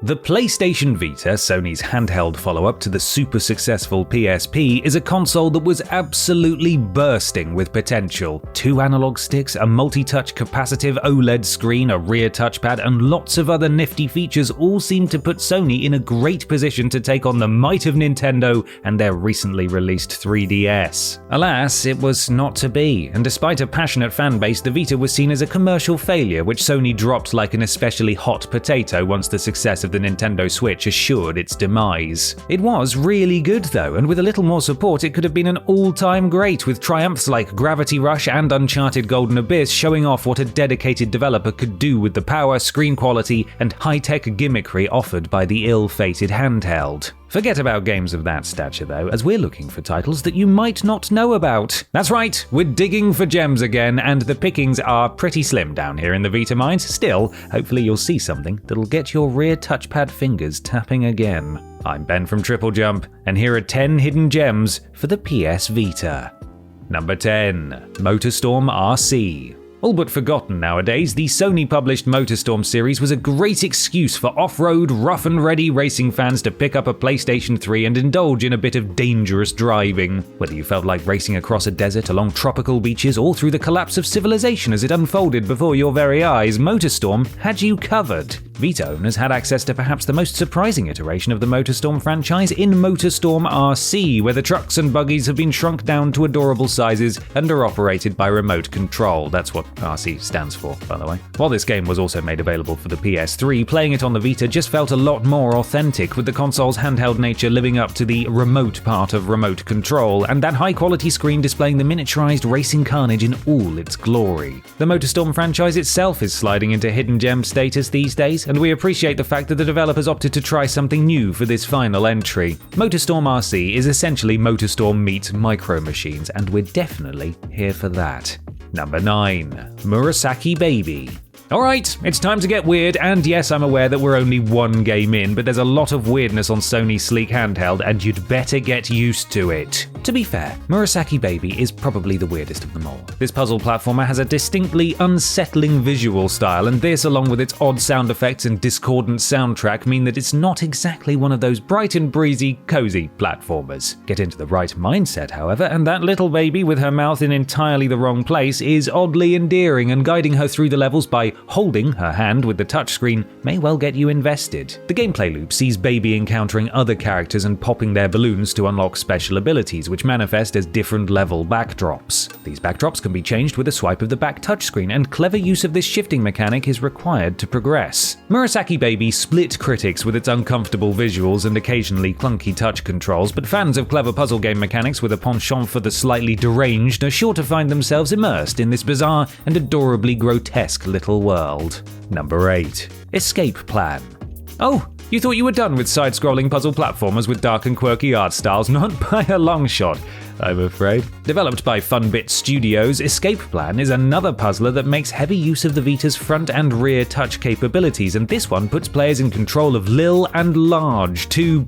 The PlayStation Vita, Sony's handheld follow-up to the super successful PSP, is a console that was absolutely bursting with potential. 2 analog sticks, a multi-touch capacitive OLED screen, a rear touchpad, and lots of other nifty features all seem to put Sony in a great position to take on the might of Nintendo and their recently released 3DS. Alas, it was not to be, and despite a passionate fanbase, the Vita was seen as a commercial failure, which Sony dropped like an especially hot potato once the success of the Nintendo Switch assured its demise. It was really good though, and with a little more support it could have been an all-time great, with triumphs like Gravity Rush and Uncharted Golden Abyss showing off what a dedicated developer could do with the power, screen quality, and high-tech gimmickry offered by the ill-fated handheld. Forget about games of that stature though, as we're looking for titles that you might not know about. That's right, we're digging for gems again, and the pickings are pretty slim down here in the Vita mines. Still, hopefully you'll see something that'll get your rear touchpad fingers tapping again. I'm Ben from TripleJump, and here are 10 hidden gems for the PS Vita. Number 10. Motorstorm RC. All but forgotten nowadays, the Sony-published Motorstorm series was a great excuse for off-road, rough-and-ready racing fans to pick up a PlayStation 3 and indulge in a bit of dangerous driving. Whether you felt like racing across a desert, along tropical beaches, or through the collapse of civilization as it unfolded before your very eyes, Motorstorm had you covered. Vita owners had access to perhaps the most surprising iteration of the Motorstorm franchise in Motorstorm RC, where the trucks and buggies have been shrunk down to adorable sizes and are operated by remote control. That's what RC stands for, by the way. While this game was also made available for the PS3, playing it on the Vita just felt a lot more authentic, with the console's handheld nature living up to the remote part of remote control, and that high-quality screen displaying the miniaturized racing carnage in all its glory. The Motorstorm franchise itself is sliding into hidden gem status these days, and we appreciate the fact that the developers opted to try something new for this final entry. Motorstorm RC is essentially Motorstorm meets Micro Machines, and we're definitely here for that. Number 9. Murasaki Baby. Alright, it's time to get weird, and yes, I'm aware that we're only one game in, but there's a lot of weirdness on Sony's sleek handheld, and you'd better get used to it. To be fair, Murasaki Baby is probably the weirdest of them all. This puzzle platformer has a distinctly unsettling visual style, and this, along with its odd sound effects and discordant soundtrack, mean that it's not exactly one of those bright and breezy, cozy platformers. Get into the right mindset, however, and that little baby with her mouth in entirely the wrong place is oddly endearing, and guiding her through the levels by holding her hand with the touchscreen may well get you invested. The gameplay loop sees Baby encountering other characters and popping their balloons to unlock special abilities, which manifest as different level backdrops. These backdrops can be changed with a swipe of the back touchscreen, and clever use of this shifting mechanic is required to progress. Murasaki Baby split critics with its uncomfortable visuals and occasionally clunky touch controls, but fans of clever puzzle game mechanics with a penchant for the slightly deranged are sure to find themselves immersed in this bizarre and adorably grotesque little world. Number 8. Escape Plan. Oh, you thought you were done with side-scrolling puzzle platformers with dark and quirky art styles? Not by a long shot, I'm afraid. Developed by Funbit Studios, Escape Plan is another puzzler that makes heavy use of the Vita's front and rear touch capabilities, and this one puts players in control of Lil and Large, two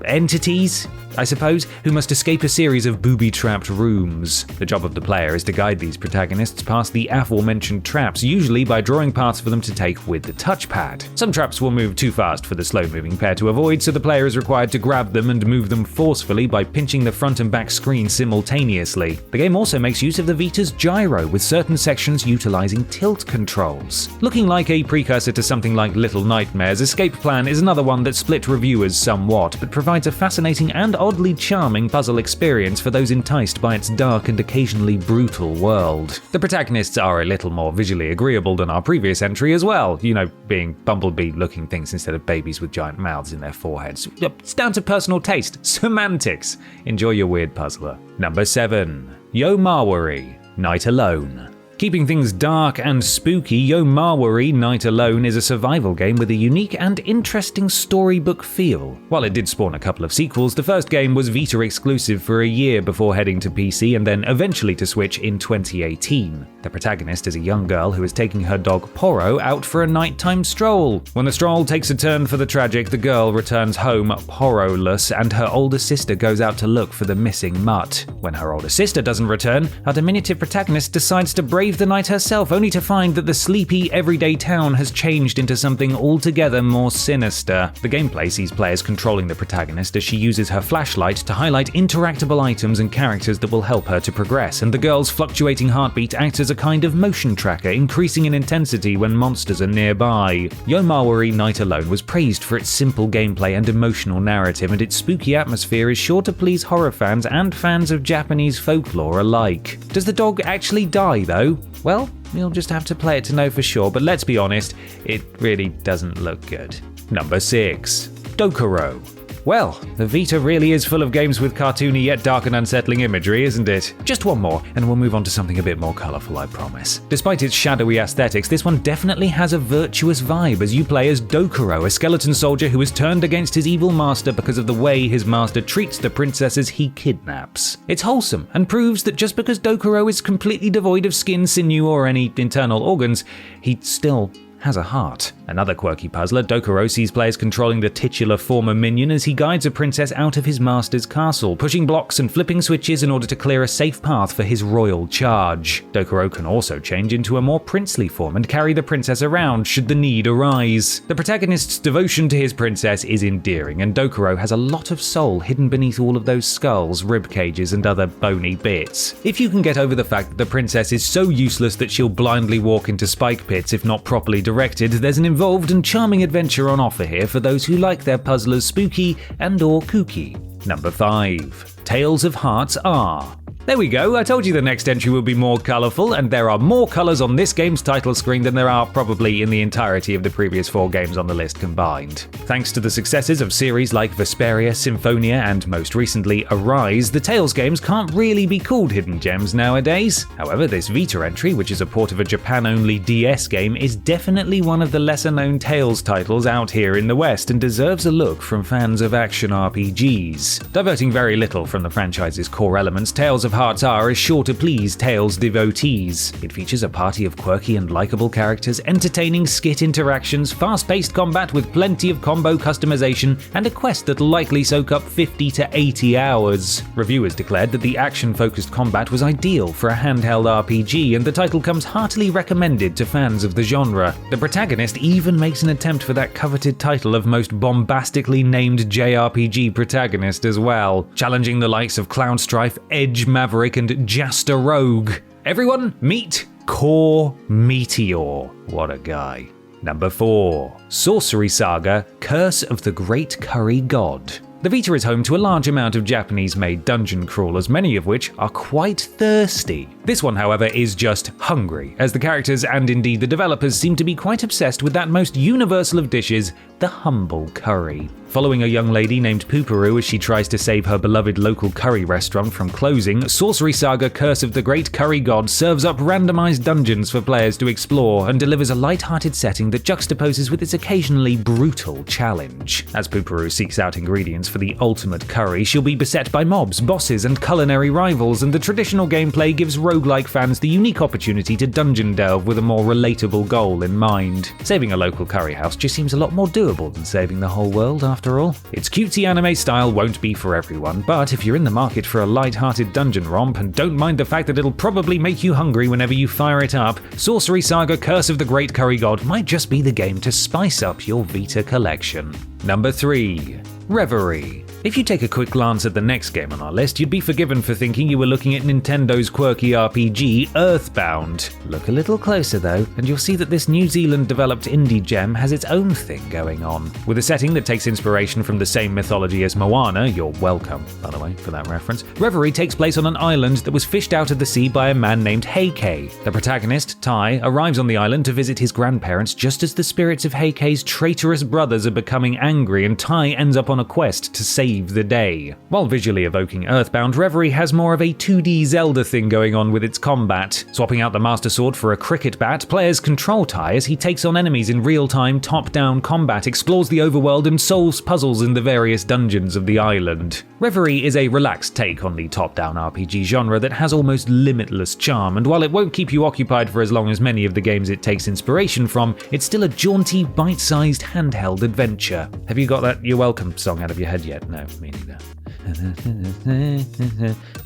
entities, I suppose, who must escape a series of booby-trapped rooms. The job of the player is to guide these protagonists past the aforementioned traps, usually by drawing paths for them to take with the touchpad. Some traps will move too fast for the slow-moving pair to avoid, so the player is required to grab them and move them forcefully by pinching the front and back screen simultaneously. The game also makes use of the Vita's gyro, with certain sections utilizing tilt controls. Looking like a precursor to something like Little Nightmares, Escape Plan is another one that split reviewers somewhat, but provides a fascinating and oddly charming puzzle experience for those enticed by its dark and occasionally brutal world. The protagonists are a little more visually agreeable than our previous entry as well, being bumblebee-looking things instead of babies with giant mouths in their foreheads. It's down to personal taste. Semantics. Enjoy your weird puzzler. Number 7. Yomawari, Night Alone. Keeping things dark and spooky, Yomawari Night Alone is a survival game with a unique and interesting storybook feel. While it did spawn a couple of sequels, the first game was Vita exclusive for a year before heading to PC and then eventually to Switch in 2018. The protagonist is a young girl who is taking her dog Poro out for a nighttime stroll. When the stroll takes a turn for the tragic, the girl returns home Poro-less, and her older sister goes out to look for the missing mutt. When her older sister doesn't return, our diminutive protagonist decides to brave brave the night herself, only to find that the sleepy, everyday town has changed into something altogether more sinister. The gameplay sees players controlling the protagonist as she uses her flashlight to highlight interactable items and characters that will help her to progress, and the girl's fluctuating heartbeat acts as a kind of motion tracker, increasing in intensity when monsters are nearby. Yomawari Night Alone was praised for its simple gameplay and emotional narrative, and its spooky atmosphere is sure to please horror fans and fans of Japanese folklore alike. Does the dog actually die though? Well, you'll just have to play it to know for sure, but let's be honest, it really doesn't look good. Number 6. Dokuro. Well, the Vita really is full of games with cartoony yet dark and unsettling imagery, isn't it? Just one more, and we'll move on to something a bit more colourful, I promise. Despite its shadowy aesthetics, this one definitely has a virtuous vibe as you play as Dokuro, a skeleton soldier who has turned against his evil master because of the way his master treats the princesses he kidnaps. It's wholesome, and proves that just because Dokuro is completely devoid of skin, sinew, or any internal organs, he still has a heart. Another quirky puzzler, Dokuro sees players controlling the titular former minion as he guides a princess out of his master's castle, pushing blocks and flipping switches in order to clear a safe path for his royal charge. Dokuro can also change into a more princely form and carry the princess around should the need arise. The protagonist's devotion to his princess is endearing, and Dokuro has a lot of soul hidden beneath all of those skulls, rib cages, and other bony bits. If you can get over the fact that the princess is so useless that she'll blindly walk into spike pits if not properly directed, there's an involved and charming adventure on offer here for those who like their puzzlers spooky and or kooky. Number 5. Tales of Hearts R. There we go, I told you the next entry would be more colourful, and there are more colours on this game's title screen than there are probably in the entirety of the previous 4 games on the list combined. Thanks to the successes of series like Vesperia, Symphonia, and most recently Arise, the Tales games can't really be called hidden gems nowadays. However, this Vita entry, which is a port of a Japan-only DS game, is definitely one of the lesser-known Tales titles out here in the West and deserves a look from fans of action RPGs. Diverting very little from the franchise's core elements, Tales of Hearts R is sure to please Tales devotees. It features a party of quirky and likable characters, entertaining skit interactions, fast-paced combat with plenty of combo customization, and a quest that'll likely soak up 50 to 80 hours. Reviewers declared that the action-focused combat was ideal for a handheld RPG, and the title comes heartily recommended to fans of the genre. The protagonist even makes an attempt for that coveted title of most bombastically named JRPG protagonist as well, challenging the likes of Cloud Strife, Edge, Maverick, and Jasta Rogue. Everyone, meet Core Meteor. What a guy. Number 4. Sorcery Saga: Curse of the Great Curry God. The Vita is home to a large amount of Japanese-made dungeon crawlers, many of which are quite thirsty. This one, however, is just hungry, as the characters and indeed the developers seem to be quite obsessed with that most universal of dishes, the humble curry. Following a young lady named Pooparoo as she tries to save her beloved local curry restaurant from closing, Sorcery Saga: Curse of the Great Curry God serves up randomized dungeons for players to explore and delivers a light-hearted setting that juxtaposes with its occasionally brutal challenge. As Pooparoo seeks out ingredients for the ultimate curry, she'll be beset by mobs, bosses, and culinary rivals, and the traditional gameplay gives roguelike fans the unique opportunity to dungeon delve with a more relatable goal in mind. Saving a local curry house just seems a lot more doable than saving the whole world, after all. Its cutesy anime style won't be for everyone, but if you're in the market for a light-hearted dungeon romp and don't mind the fact that it'll probably make you hungry whenever you fire it up, Sorcery Saga: Curse of the Great Curry God might just be the game to spice up your Vita collection. Number 3. Reverie. If you take a quick glance at the next game on our list, you'd be forgiven for thinking you were looking at Nintendo's quirky RPG, Earthbound. Look a little closer though, and you'll see that this New Zealand-developed indie gem has its own thing going on. With a setting that takes inspiration from the same mythology as Moana, you're welcome, by the way, for that reference, Reverie takes place on an island that was fished out of the sea by a man named Heikei. The protagonist, Tai, arrives on the island to visit his grandparents just as the spirits of Heikei's traitorous brothers are becoming angry, and Tai ends up on a quest to save the day. While visually evoking Earthbound, Reverie has more of a 2D Zelda thing going on with its combat. Swapping out the Master Sword for a cricket bat, players control Tai as he takes on enemies in real-time top-down combat, explores the overworld, and solves puzzles in the various dungeons of the island. Reverie is a relaxed take on the top-down RPG genre that has almost limitless charm, and while it won't keep you occupied for as long as many of the games it takes inspiration from, it's still a jaunty, bite-sized handheld adventure. Have you got that "You're Welcome" song out of your head yet? No, me neither.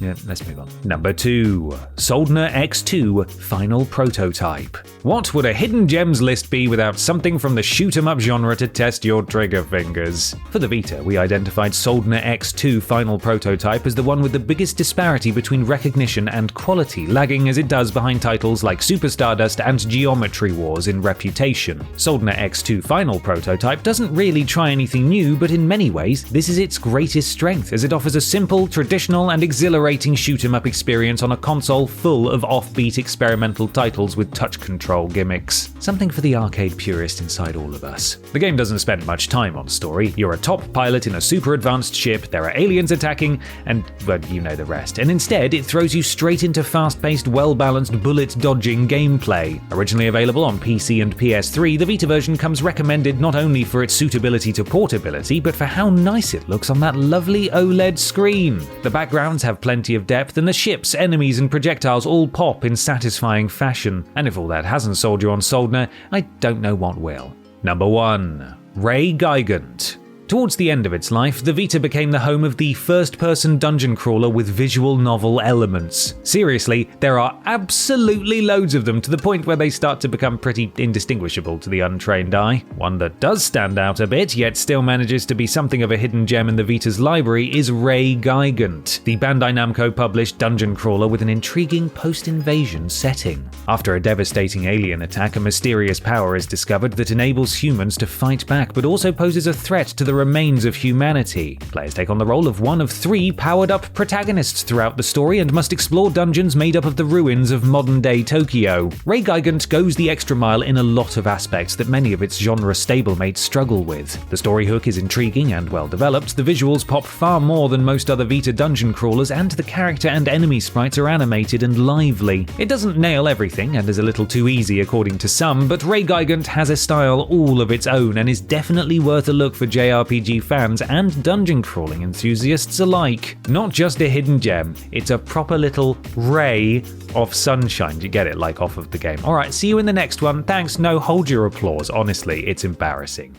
Yeah, let's move on. Number 2. Soldner X2 Final Prototype. What would a hidden gems list be without something from the shoot-'em-up genre to test your trigger fingers? For the Vita, we identified Soldner X2 Final Prototype as the one with the biggest disparity between recognition and quality, lagging as it does behind titles like Super Stardust and Geometry Wars in reputation. Soldner X2 Final Prototype doesn't really try anything new, but in many ways, this is its greatest strength, as it offers a simple, traditional, and exhilarating shoot-'em-up experience on a console full of offbeat experimental titles with touch control gimmicks. Something for the arcade purist inside all of us. The game doesn't spend much time on story. You're a top pilot in a super advanced ship, there are aliens attacking, and, well, you know the rest. And instead, it throws you straight into fast-paced, well-balanced bullet-dodging gameplay. Originally available on PC and PS3, the Vita version comes recommended not only for its suitability to portability, but for how nice it looks on that lovely OLED screen. The backgrounds have plenty of depth, and the ships, enemies, and projectiles all pop in satisfying fashion. And if all that hasn't sold you on Soldner, I don't know what will. Number 1. Ray Gigant. Towards the end of its life, the Vita became the home of the first-person dungeon crawler with visual novel elements. Seriously, there are absolutely loads of them, to the point where they start to become pretty indistinguishable to the untrained eye. One that does stand out a bit, yet still manages to be something of a hidden gem in the Vita's library, is Ray Gigant, the Bandai Namco-published dungeon crawler with an intriguing post-invasion setting. After a devastating alien attack, a mysterious power is discovered that enables humans to fight back, but also poses a threat to the remains of humanity. Players take on the role of one of 3 powered-up protagonists throughout the story and must explore dungeons made up of the ruins of modern-day Tokyo. Ray Gigant goes the extra mile in a lot of aspects that many of its genre stablemates struggle with. The story hook is intriguing and well-developed, the visuals pop far more than most other Vita dungeon crawlers, and the character and enemy sprites are animated and lively. It doesn't nail everything and is a little too easy according to some, but Ray Gigant has a style all of its own and is definitely worth a look for JRPG fans and dungeon crawling enthusiasts alike. Not just a hidden gem, it's a proper little ray of sunshine. You get it, like off of the game. Alright, see you in the next one. Thanks, no, hold your applause. Honestly, it's embarrassing.